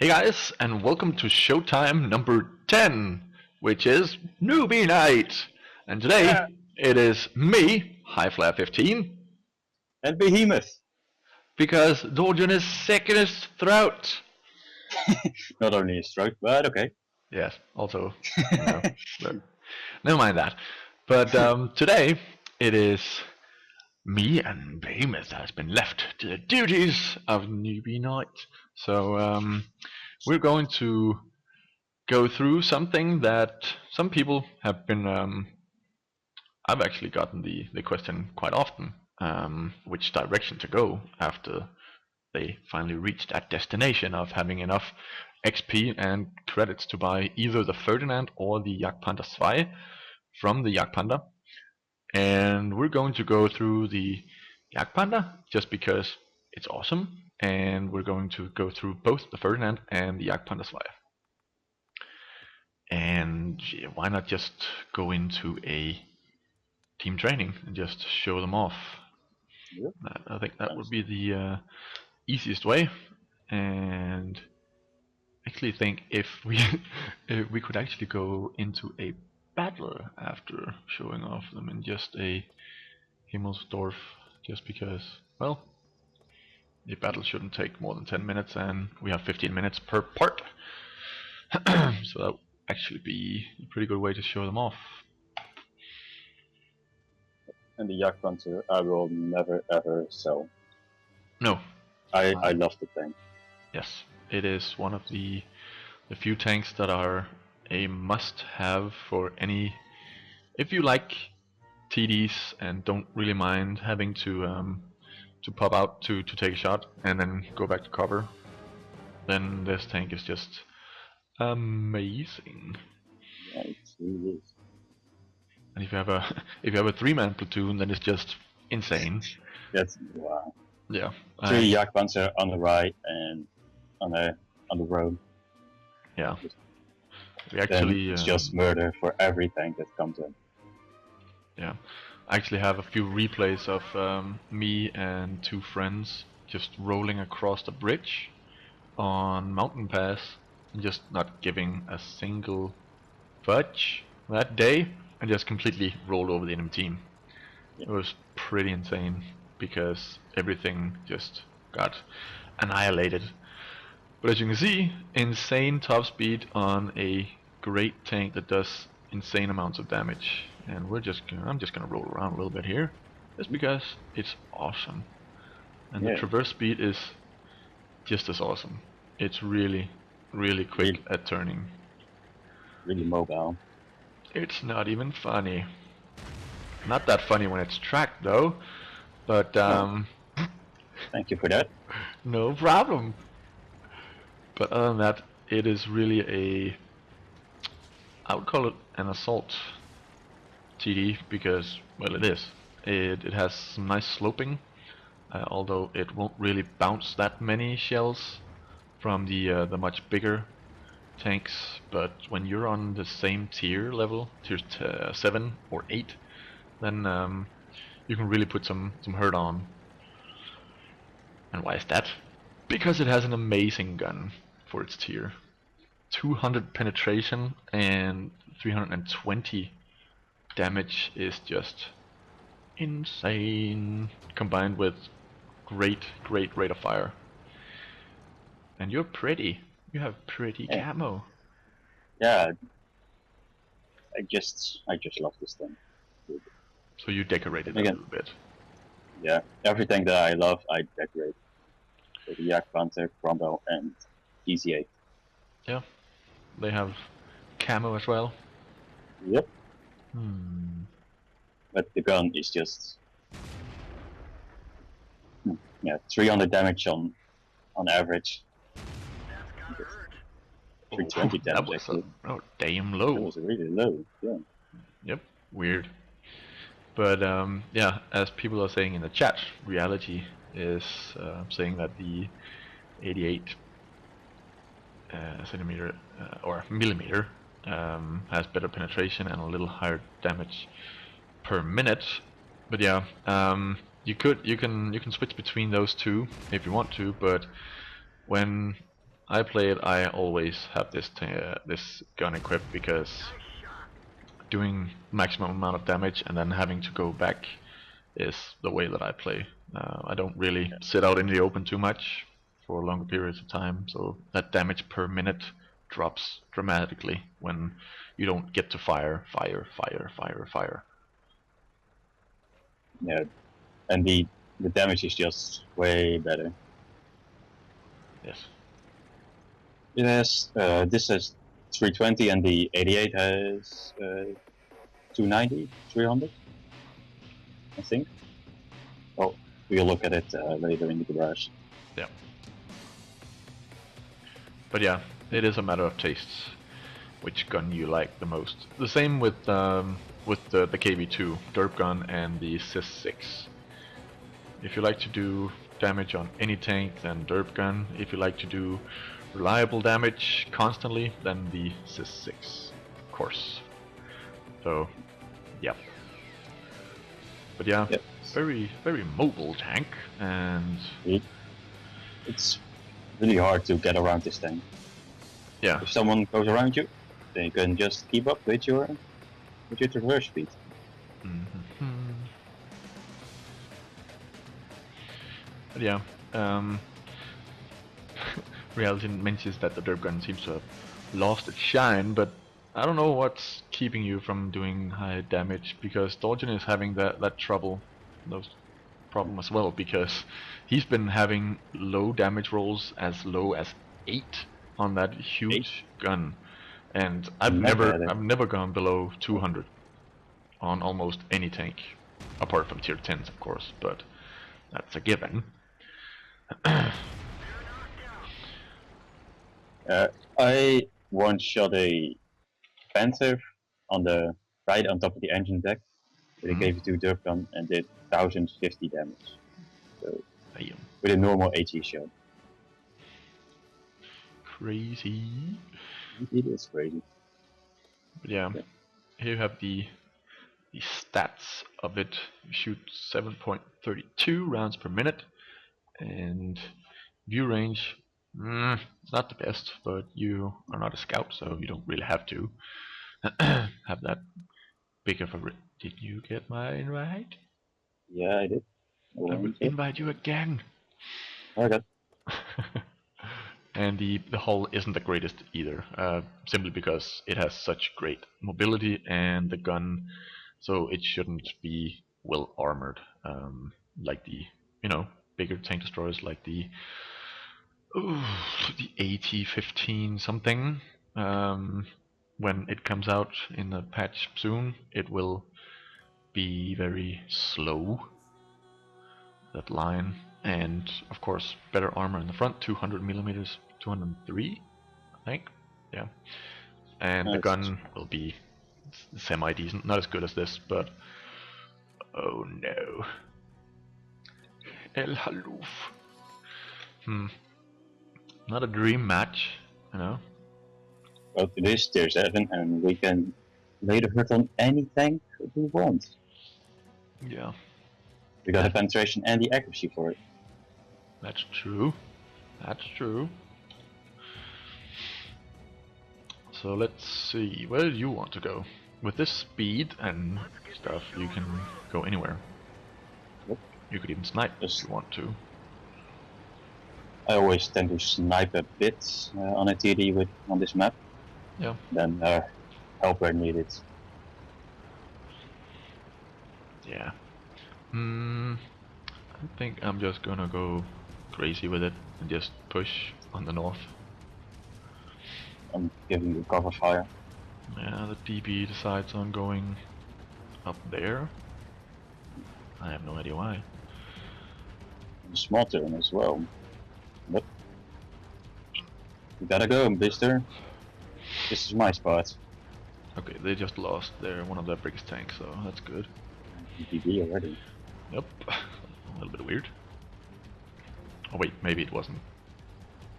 Hey guys, and welcome to Showtime number 10, which is Newbie Night. And Yeah, today it is me, Highflyer15, and Behemoth. because Dorjan is sick in his throat. Not only his throat, but okay. Yes, also, but never mind that. But today it is me and Behemoth has been left to the duties of Newbie Night. So we're going to go through something that some people have been. I've actually gotten the question quite often, which direction to go after they finally reached that destination of having enough XP and credits to buy either the Ferdinand or the Jagdpanther 2 from the Jagdpanther. And we're going to go through the Jagdpanther just because it's awesome, and we're going to go through both the Ferdinand and the Jagdpanther 2. And why not just go into a team training and just show them off? Yep. I think that would be the easiest way. And actually think if we if we could actually go into a battle after showing off them in just a Himmelsdorf, just because, well, the battle shouldn't take more than 10 minutes and we have 15 minutes per part. So that would actually be a pretty good way to show them off. And the Jagdpanther I will never ever sell. No. I love the tank. Yes, it is one of the few tanks that are a must-have for any. If you like TDs and don't really mind having to pop out to take a shot and then go back to cover, then this tank is just amazing. Yeah, it really is. And if you have a if you have a 3-man platoon, then it's just insane. That's wow. Yeah. 3 Jagdpanther on the right and on the road. Yeah. We actually it's just murder for every tank that comes in. Yeah. I actually have a few replays of me and 2 friends just rolling across the bridge on Mountain Pass and just not giving a single fudge that day and just completely rolled over the enemy team. Yeah. It was pretty insane because everything just got annihilated. But as you can see, insane top speed on a great tank that does insane amounts of damage. And I'm just gonna roll around a little bit here, just because it's awesome. And the traverse speed is just as awesome. It's really, really quick at turning. Really mobile. It's not even funny. Not that funny when it's tracked though, but Thank you for that. no problem. But other than that, it is really I would call it an assault TD because, well, it is. It has some nice sloping, although it won't really bounce that many shells from the much bigger tanks. But when you're on the same tier level, tier 7 or 8, then you can really put some hurt on. And why is that? Because it has an amazing gun for its tier. 200 penetration and 320 damage is just insane, combined with great rate of fire. And you're pretty. You have pretty camo. Yeah. I just love this thing. So you decorated a little bit. Yeah, everything that I love, I decorate. So the Jagdpanther, Cromwell, and DC8. Yeah, they have camo as well. Yep. But the gun is just 300 damage on average. 320 damage. That was actually. damn low. That was really low. Yeah. Yep, weird. But yeah, as people are saying in the chat, reality is saying that the 88 centimeter or millimeter has better penetration and a little higher damage per minute. But yeah, you can switch between those two if you want to. But when I play it, I always have this gun equipped because doing maximum amount of damage and then having to go back is the way that I play. I don't really sit out in the open too much for longer periods of time, so that damage per minute drops dramatically when you don't get to fire. Yeah, and the damage is just way better. Yes. It has this has 320 and the 88 has 290, 300, I think. Oh, we'll look at it later in the garage. Yeah. But yeah, it is a matter of tastes, which gun you like the most. The same with the KV2 derp gun and the Sys-6. If you like to do damage on any tank, then derp gun. If you like to do reliable damage constantly, then the Sys-6, of course. So, yeah. But yeah, Yep. very mobile tank, and it's really hard to get around this tank. yeah. If someone goes around you, then you can just keep up with your traverse speed. Mm-hmm. But yeah, Reality mentions that the derp gun seems to have lost its shine, but I don't know what's keeping you from doing high damage, because Dolgen is having that problem as well, because he's been having low damage rolls as low as 8 on that huge gun, and I've never gone below 200 on almost any tank, apart from tier 10s of course, but that's a given. I once shot a Panther on the right on top of the engine deck with a KV2 derp gun and did 1050 damage. So with a normal HE shot. Crazy. It is crazy. But yeah, here you have the stats of it. You shoot 7.32 rounds per minute, and view range, not the best, but you are not a scout, so you don't really have to have that big of a. Did you get my invite? Yeah, I did. I will invite you again. Okay. And the hull isn't the greatest either, simply because it has such great mobility, and the gun, so it shouldn't be well armored, like the bigger tank destroyers, like the AT-15 something. When it comes out in a patch soon, it will be very slow, that line, and of course better armor in the front, 200 millimeters, 203 I think, yeah, and the gun will be semi-decent, not as good as this, but oh no, El Haloof. Not a dream match, you know. Well, it is tier 7 and we can lay the hurt on any tank we want. Yeah. We got the penetration and the accuracy for it. That's true. That's true. So let's see, where do you want to go? With this speed and stuff, you can go anywhere. Yep. You could even snipe if you want to. I always tend to snipe a bit on a TD on this map. Yeah. Then help where needed. Yeah. I think I'm just gonna go crazy with it and just push on the north. I'm giving you cover fire. Yeah, the DB decides on going up there. I have no idea why. And small turn as well. But you gotta go, mister. This is my spot. Okay, they just lost one of their biggest tanks, so that's good. DB already. Yep. A little bit weird. Oh wait, maybe it wasn't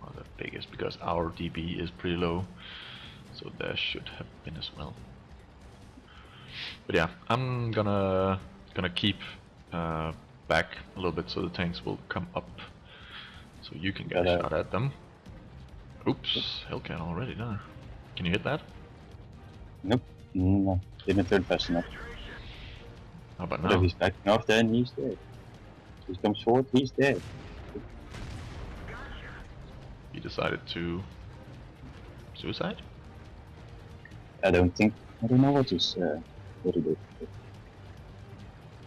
one of the biggest, because our DB is pretty low, so there should have been as well. But yeah, I'm gonna keep back a little bit so the tanks will come up, so you can get a shot at them. Oops, Hellcat already done. Can you hit that? Nope. No, didn't turn fast enough. How about But if now? he's backing off, then he's dead. He comes forward, he's dead. He decided to suicide? I don't know what he did.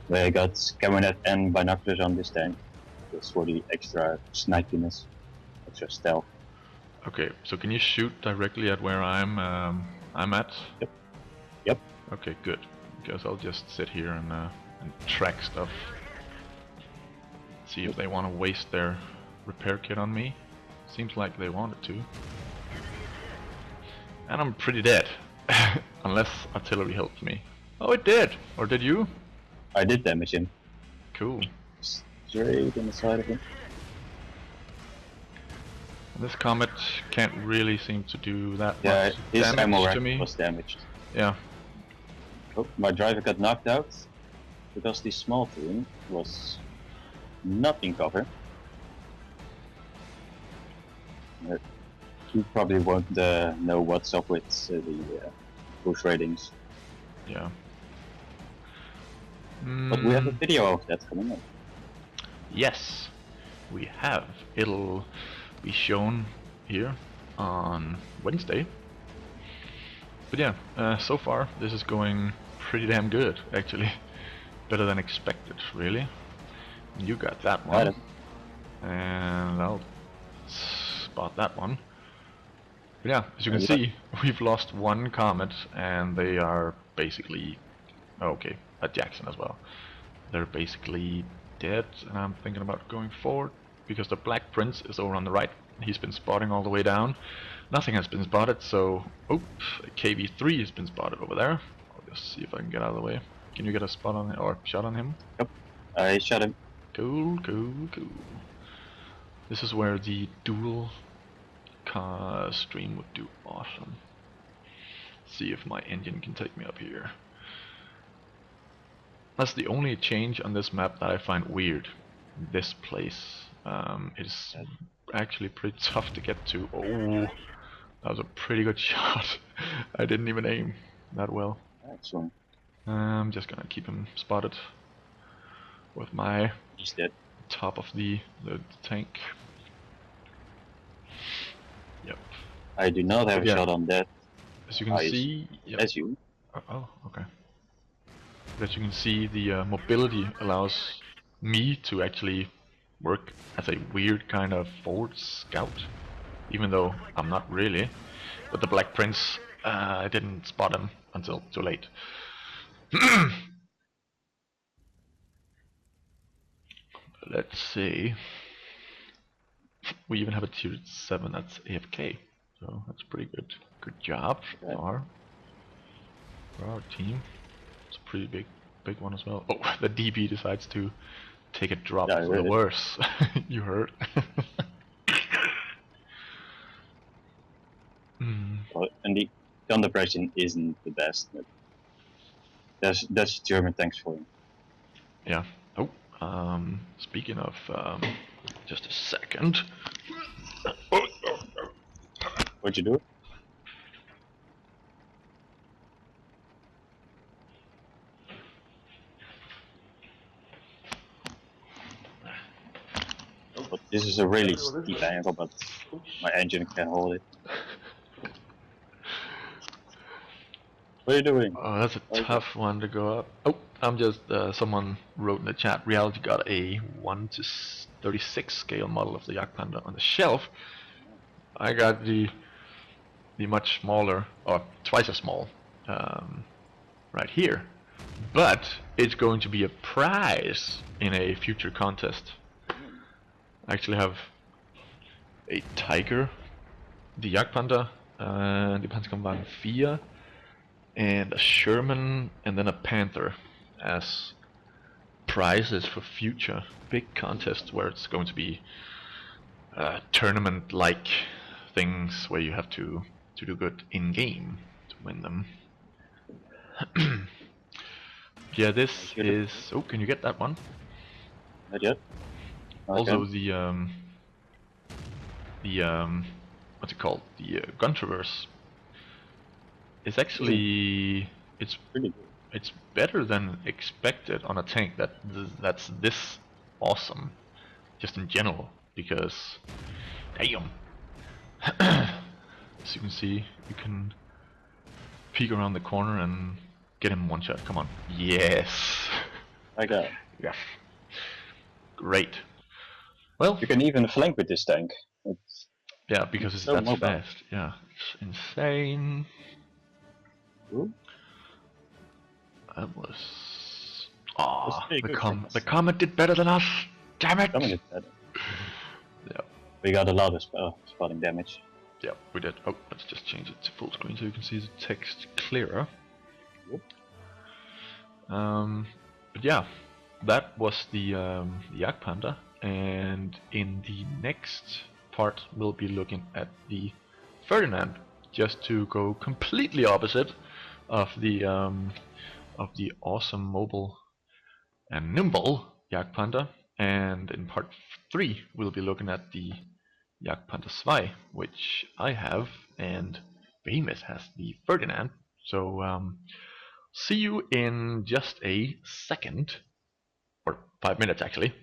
But I got Cabernet and binoculars on this tank. That's for the extra snipiness, extra stealth. Okay, so can you shoot directly at where I'm at? Yep. Okay, good. Because I'll just sit here and track stuff. See if they want to waste their repair kit on me. Seems like they wanted to. And I'm pretty dead. Unless artillery helped me. Oh, it did! Or did you? I did damage him. Cool. Straight in the side of him. This comet can't really seem to do that Yeah, much his ammo damage rack to me. was damaged. Yeah. Oh, my driver got knocked out because the small team was not in cover. You probably won't know what's up with the push ratings. Yeah. But we have a video of that coming up. Yes, we have. It'll be shown here on Wednesday. But yeah, so far this is going pretty damn good, actually. Better than expected, really. You got that one. And I'll spot that one. But yeah, as you can see, we've lost one comet, and they are basically... okay, at Jackson as well. They're basically dead, and I'm thinking about going forward, because the Black Prince is over on the right. He's been spotting all the way down. Nothing has been spotted, so... oops, KV3 has been spotted over there. I'll just see if I can get out of the way. Can you get a spot on or shot on him? Yep, I shot him. Cool, cool, cool. This is where the dual stream would do awesome. See if my engine can take me up here. That's the only change on this map that I find weird. This place is actually pretty tough to get to. Oh, that was a pretty good shot. I didn't even aim that well. Excellent. I'm just gonna keep him spotted with my He's dead. top of the tank. Yep. I do not have a shot on that. As you can see, yep. As you. Oh, okay. As you can see, the mobility allows me to actually work as a weird kind of forward scout, even though I'm not really. But the Black Prince, I didn't spot him until too late. Let's see. We even have a tier 7 that's AFK, so that's pretty good. Good job for our team. It's a pretty big one as well. Oh, the DB decides to take a drop for the worse. You heard. Well, and the gun depression isn't the best. That's German tanks for him. Yeah. Oh, speaking of, just a second. What'd you do? But this is a really steep angle, but my engine can hold it. What are you doing? Oh, that's a tough one to go up. Oh, I'm just, someone wrote in the chat, Reality got a 1:36 scale model of the Jagdpanther on the shelf. I got the much smaller, or twice as small, right here. But it's going to be a prize in a future contest. I actually have a Tiger, the Jagdpanther, the Panzerkampfwagen 4, and a Sherman, and then a Panther as prizes for future big contests where it's going to be tournament-like things where you have to do good in-game to win them. Yeah, this is... oh, can you get that one? Not yet. Also the what's it called? The gun traverse is actually it's Pretty good. it's better than expected on a tank that's this awesome, just in general. Because damn, as you can see, you can peek around the corner and get him one shot. Come on, yes, Like that. yeah, great. Well, You can even flank with this tank. It's yeah, because it's so that mobile. fast. Yeah, it's insane. Ooh. That was. Ah, pretty good, I guess. the Comet did better than us. Damn it! Coming is better. Yeah, We got a lot of spotting damage. yeah, we did. Oh, let's just change it to full screen so you can see the text clearer. Yep. But yeah, that was the Jagdpanther, and in the next part we'll be looking at the Ferdinand, just to go completely opposite of the awesome mobile and nimble Jagdpanther. And in part 3 we'll be looking at the Jagdpanther 2, which I have, and Behemoth has the Ferdinand. So see you in just a second, or 5 minutes actually.